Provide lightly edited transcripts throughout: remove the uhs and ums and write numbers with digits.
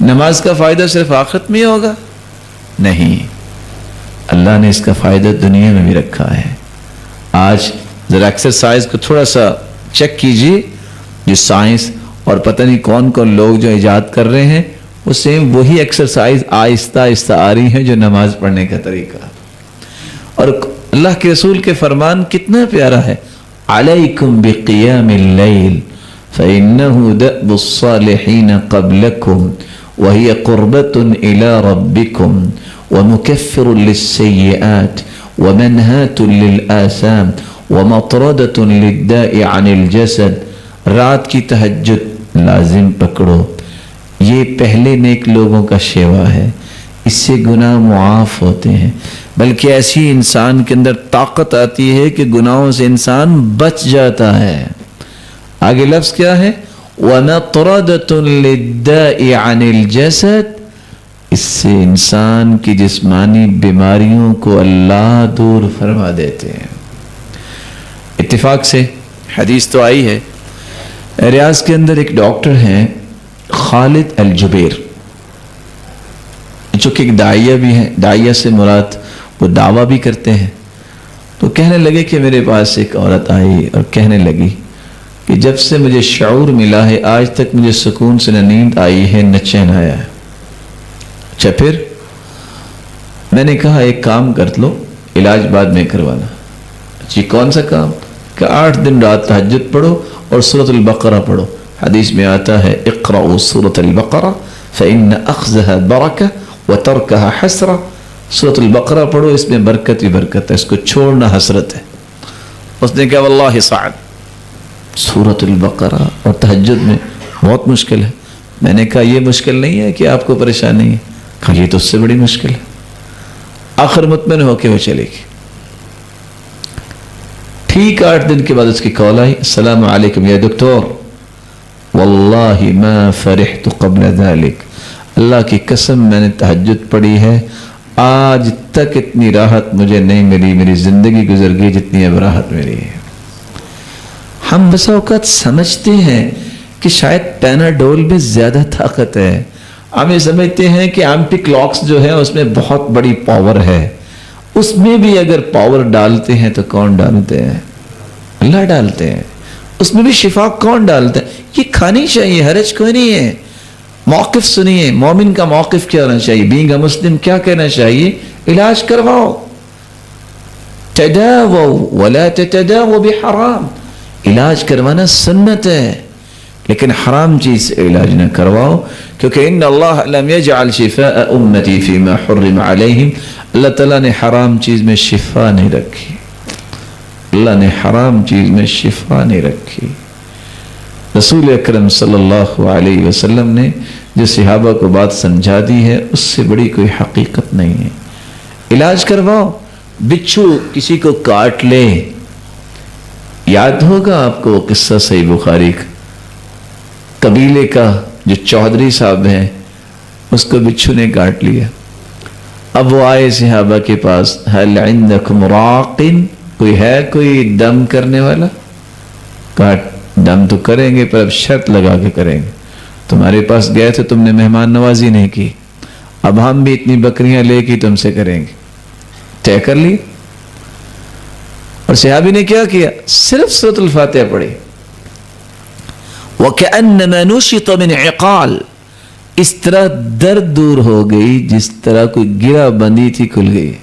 نماز کا فائدہ صرف آخرت میں ہی ہوگا؟ نہیں، اللہ نے اس کا فائدہ دنیا میں بھی رکھا ہے۔ آج ذرا ایکسرسائز کو تھوڑا سا چیک کیجئے، جو سائنس اور پتہ نہیں کون کون لوگ جو ایجاد کر رہے ہیں، وہ سیم وہی ایکسرسائز آہستہ آہستہ آ رہی ہیں جو نماز پڑھنے کا طریقہ۔ اور اللہ کے رسول کے فرمان کتنا پیارا ہے، علیکم بقیام اللیل فإنہ دأب الصالحین قبلکم وہی قربۃ الی ربکم ومکفر للسیئات ومنہات للآثام ومطردۃ للداء عن الجسد۔ رات کی تہجد لازم پکڑو، یہ پہلے نیک لوگوں کا شیوا ہے، اس سے گناہ معاف ہوتے ہیں، بلکہ ایسی انسان کے اندر طاقت آتی ہے کہ گناہوں سے انسان بچ جاتا ہے۔ آگے لفظ کیا ہے؟ وَمَطْرَدَةٌ لِلدَّاءِ عَنِ الْجَسَدِ، اس سے انسان کی جسمانی بیماریوں کو اللہ دور فرما دیتے ہیں۔ اتفاق سے حدیث تو آئی ہے، ریاض کے اندر ایک ڈاکٹر ہیں خالد الجبیر، جو کہ ایک داعیہ بھی ہیں، داعیہ سے مراد وہ دعویٰ بھی کرتے ہیں۔ تو کہنے لگے کہ میرے پاس ایک عورت آئی اور کہنے لگی کہ جب سے مجھے شعور ملا ہے آج تک مجھے سکون سے نہ نیند آئی ہے نہ چین آیا ہے۔ اچھا پھر؟ میں نے کہا ایک کام کر لو، علاج بعد میں کروانا۔ جی کون سا کام؟ کہ 8 دن رات تہجد پڑھو اور سورۃ البقرہ پڑھو۔ حدیث میں آتا ہے اقرأوا سورۃ البقرہ فإن أخذها برکہ وترکها حسرہ۔ سورۃ البقرہ پڑھو، اس میں برکت ہی برکت ہے، اس کو چھوڑنا حسرت ہے۔ اس نے کہا واللہ صعب، سورۃ البقرہ اور تہجد میں بہت مشکل ہے۔ میں نے کہا یہ مشکل نہیں ہے کہ آپ کو پریشانی ہے؟ کہا یہ تو اس سے بڑی مشکل ہے۔ آخر مطمئن ہو کے وہ چلے گی۔ ٹھیک 8 دن کے بعد اس کی کال آئی، السلام علیکم یا دکتور، واللہ ما فرحت قبل ذلك، اللہ کی قسم میں نے تہجد پڑھی ہے، آج تک اتنی راحت مجھے نہیں ملی، میری زندگی گزر گئی جتنی اب راحت ملی ہے۔ ہم بسا اوقات سمجھتے ہیں کہ شاید پیناڈول میں زیادہ طاقت ہے، ہم یہ سمجھتے ہیں کہ ایمپک لاکس جو ہے اس میں بہت بڑی پاور ہے، اس میں بھی اگر پاور ڈالتے ہیں تو کون ڈالتے ہیں؟ اللہ ڈالتے ہیں۔ اس میں بھی شفا کون ڈالتا ہے؟ یہ کھانی چاہیے، حرج کوئی نہیں ہے۔ موقف سنیے، مومن کا موقف کیا ہونا چاہیے؟ بینگ اے مسلم کیا کہنا چاہیے؟ علاج کرواؤ، تداووا ولا تتداووا بحرام، علاج کروانا سنت ہے، لیکن حرام چیز سے علاج نہ کرواؤ، کیونکہ ان اللہ لم یجعل شفاء امتی فیما حرم علیہم، اللہ تعالیٰ نے حرام چیز میں شفا نہیں رکھی، اللہ نے حرام چیز میں شفا نہیں رکھی۔ رسول اکرم صلی اللہ علیہ وسلم نے جو صحابہ کو بات سمجھا دی ہے اس سے بڑی کوئی حقیقت نہیں ہے۔ علاج کرواؤ، بچھو کسی کو کاٹ لے، یاد ہوگا آپ کو قصہ صحیح بخاری کا، قبیلے کا جو چودھری صاحب ہیں اس کو بچھو نے کاٹ لیا۔ اب وہ آئے صحابہ کے پاس، هل عندکم راق، کوئی ہے کوئی دم کرنے والا؟ کاٹ دم تو کریں گے پر اب شرط لگا کے کریں گے، تمہارے پاس گئے تھے تم نے مہمان نوازی نہیں کی، اب ہم بھی اتنی بکریاں لے کے تم سے کریں گے، طے کر لی۔ اور صحابی نے کیا کیا؟ صرف سورۃ الفاتحہ پڑھی، وَكَأَنَّمَا نُشِطَ مِنْ عِقَالٍ، اس طرح درد دور ہو گئی جس طرح کوئی گرہ بندی تھی کھل گئی۔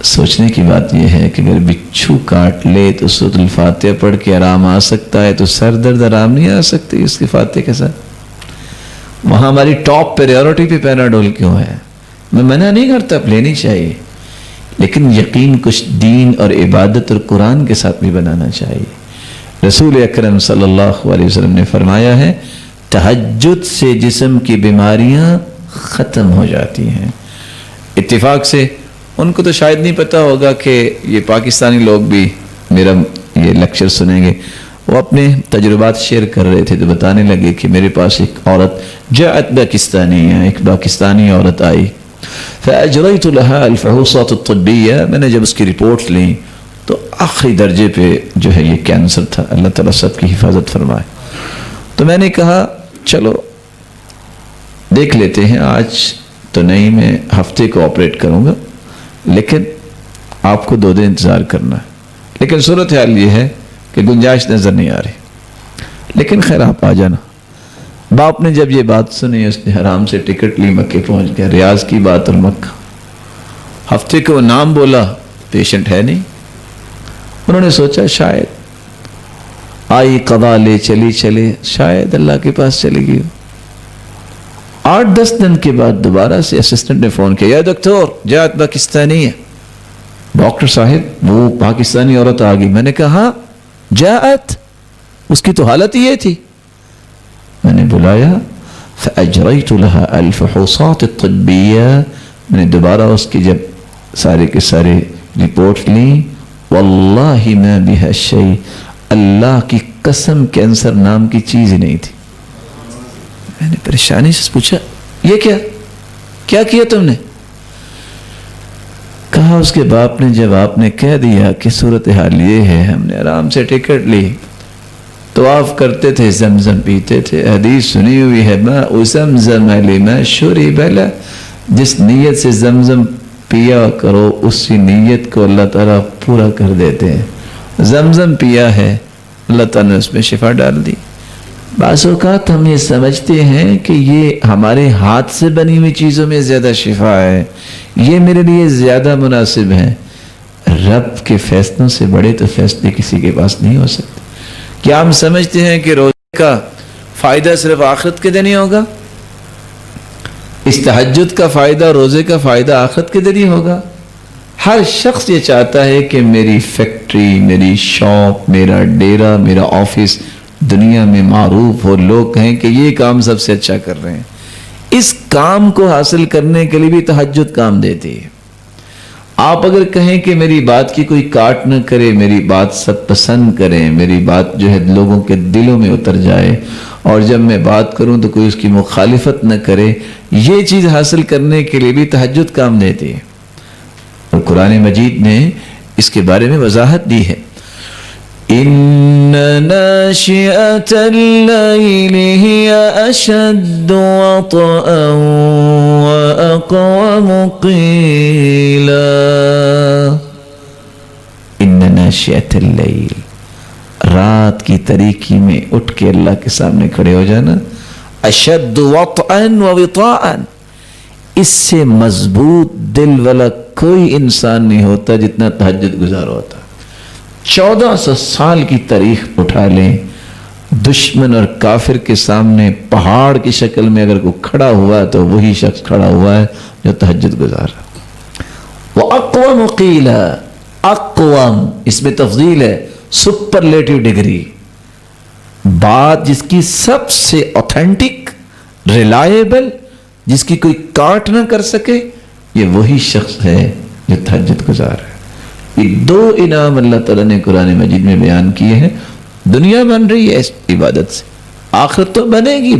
سوچنے کی بات یہ ہے کہ اگر بچھو کاٹ لے تو سورۃ الفاتحہ پڑھ کے آرام آ سکتا ہے تو سر درد آرام نہیں آ سکتی اس کی فاتحہ کے ساتھ؟ وہاں ہماری ٹاپ پریورٹی پہ پیناڈول کیوں ہے؟ میں منع نہیں کرتا، اب لینی چاہیے، لیکن یقین کچھ دین اور عبادت اور قرآن کے ساتھ بھی بنانا چاہیے۔ رسول اکرم صلی اللہ علیہ وسلم نے فرمایا ہے تہجد سے جسم کی بیماریاں ختم ہو جاتی ہیں۔ اتفاق سے ان کو تو شاید نہیں پتا ہوگا کہ یہ پاکستانی لوگ بھی میرا یہ لیکچر سنیں گے، وہ اپنے تجربات شیئر کر رہے تھے تو بتانے لگے کہ میرے پاس ایک عورت جاءت پاکستانی ہے، ایک پاکستانی عورت آئی، فاجریت لها الفحوصات الطبیہ، میں نے جب اس کی رپورٹ لیں تو آخری درجے پہ جو ہے یہ کینسر تھا، اللہ تعالیٰ سب کی حفاظت فرمائے۔ تو میں نے کہا چلو دیکھ لیتے ہیں، آج تو نہیں، میں ہفتے کو آپریٹ کروں گا، لیکن آپ کو 2 دن انتظار کرنا ہے۔ لیکن صورتحال یہ ہے کہ گنجائش نظر نہیں آ رہی، لیکن خیر آپ آ جانا۔ باپ نے جب یہ بات سنی، اس نے حرام سے ٹکٹ لی، مکے پہنچ گیا، ریاض کی بات اور مکہ۔ ہفتے کو نام بولا، پیشنٹ ہے نہیں۔ انہوں نے سوچا شاید آئی قضا لے چلے، شاید اللہ کے پاس چلی گئی۔ 8-10 دن کے بعد دوبارہ سے اسسٹنٹ نے فون کیا، یا دکتور جات پاکستانی ہے۔ ڈاکٹر صاحب وہ پاکستانی عورت آ گئی۔ میں نے کہا ہاں جاءت، اس کی تو حالت یہ تھی۔ میں نے بلایا، فأجريت لها الفحوصات الطبية، میں نے دوبارہ اس کی جب سارے کے سارے رپورٹ لیں، واللہ ما بها شيء، اللہ کی قسم کینسر نام کی چیز ہی نہیں تھی۔ میں نے پریشانی سے پوچھا یہ کیا کیا تم نے؟ کہا اس کے باپ نے جب آپ نے کہہ دیا کہ صورتحال یہ ہے، ہم نے آرام سے ٹکٹ لی، طواف کرتے تھے، زمزم پیتے تھے، حدیث سنی ہوئی ہے، ماء زمزم لما شرب له، جس نیت سے زمزم پیا کرو اسی نیت کو اللہ تعالیٰ پورا کر دیتے ہیں۔ زمزم پیا ہے، اللہ تعالیٰ نے اس میں شفا ڈال دی۔ بعض اوقات ہم یہ سمجھتے ہیں کہ یہ ہمارے ہاتھ سے بنی ہوئی چیزوں میں زیادہ شفا ہے، یہ میرے لیے زیادہ مناسب ہے۔ رب کے فیصلوں سے بڑے تو فیصلے کسی کے پاس نہیں ہو سکتے۔ کیا ہم سمجھتے ہیں کہ روزے کا فائدہ صرف آخرت کے دن ہی ہوگا؟ اس تہجد کا فائدہ، روزے کا فائدہ آخرت کے دن ہی ہوگا؟ ہر شخص یہ چاہتا ہے کہ میری فیکٹری، میری شاپ، میرا ڈیرا، میرا آفس دنیا میں معروف ہو، لوگ کہیں کہ یہ کام سب سے اچھا کر رہے ہیں۔ اس کام کو حاصل کرنے کے لیے بھی تہجد کام دیتی ہے۔ آپ اگر کہیں کہ میری بات کی کوئی کاٹ نہ کرے، میری بات سب پسند کریں، میری بات جو ہے لوگوں کے دلوں میں اتر جائے، اور جب میں بات کروں تو کوئی اس کی مخالفت نہ کرے، یہ چیز حاصل کرنے کے لیے بھی تہجد کام دیتی ہے۔ اور قرآن مجید نے اس کے بارے میں وضاحت دی ہے، إن ناشئة الليل هي أشد وطئا وأقوم قيلا۔ إن ناشئة الليل، رات کی تاریکی میں اٹھ کے اللہ کے سامنے کھڑے ہو جانا، اشد وطئا ووطاءا، اس سے مضبوط دل والا کوئی انسان نہیں ہوتا جتنا تہجد گزار ہوتا۔ 1400 سال کی تاریخ اٹھا لیں، دشمن اور کافر کے سامنے پہاڑ کی شکل میں اگر کوئی کھڑا ہوا تو وہی شخص کھڑا ہوا ہے جو تہجد گزار رہا۔ وَأَقْوَمُ قِيلًا، اقوام اس میں تفضیل ہے، سپرلیٹو ڈگری، بات جس کی سب سے اوتھینٹک، ریلائبل، جس کی کوئی کاٹ نہ کر سکے، یہ وہی شخص ہے جو تہجد گزار ہے۔ یہ 2 انعام اللہ تعالیٰ نے قرآن مجید میں بیان کیے ہیں۔ دنیا بن رہی ہے اس عبادت سے، آخرت تو بنے گی